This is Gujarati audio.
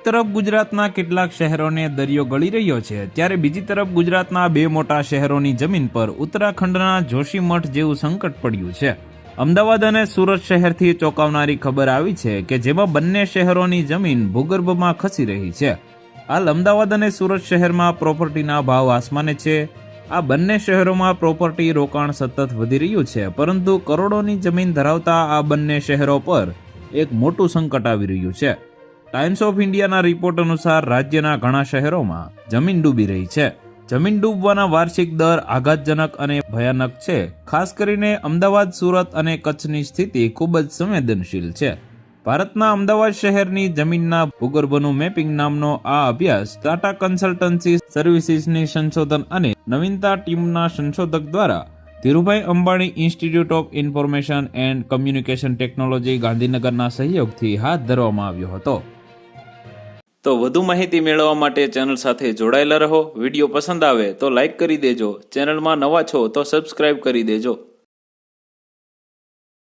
તરફ ગુજરાતના કેટલાક શહેરોને દરિયો ગળી રહ્યો છે, ત્યારે બીજી તરફ ગુજરાતના બે મોટા શહેરોની જમીન પર ઉત્તરાખંડના જોશીમઠ જેવું સંકટ પડ્યું છે। અમદાવાદ અને સુરત શહેરથી ચોંકાવનારી ખબર આવી છે કે જેમાં બંને શહેરોની જમીન ભૂગર્ભમાં ખસી રહી છે। હાલ અમદાવાદ અને સુરત શહેરમાં પ્રોપર્ટીના ભાવ આસમાને છે। આ બંને શહેરોમાં પ્રોપર્ટી રોકાણ સતત વધી રહ્યું છે, પરંતુ કરોડોની જમીન ધરાવતા આ બંને શહેરો પર એક મોટું સંકટ આવી રહ્યું છે। ટાઈમ્સ ઓફ ઇન્ડિયાના રિપોર્ટ અનુસાર રાજ્યના ઘણા શહેરોમાં જમીન ડૂબી રહી છે। જમીન ડૂબવાના વાર્ષિક દર આઘાતજનક અને ભયાનક છે। ખાસ કરીને અમદાવાદ, સુરત અને કચ્છની સ્થિતિ ખૂબ જ સંવેદનશીલ છે। ભારતના અમદાવાદ શહેરની જમીનના ભૂગર્ભનું મેપિંગ નામનો આ અભ્યાસ ટાટા કન્સલ્ટન્સી સર્વિસીસની સંશોધન અને નવીનતા ટીમના સંશોધક દ્વારા Dhirubhai Ambani institute of information and communication technology ગાંધીનગરના સહયોગથી હાથ ધરવામાં આવ્યો હતો। તો વધુ માહિતી મેળવવા માટે ચેનલ સાથે જોડાયેલા રહો। વિડીયો પસંદ આવે તો લાઈક કરી દેજો। ચેનલમાં નવા છો તો સબસ્ક્રાઇબ કરી દેજો।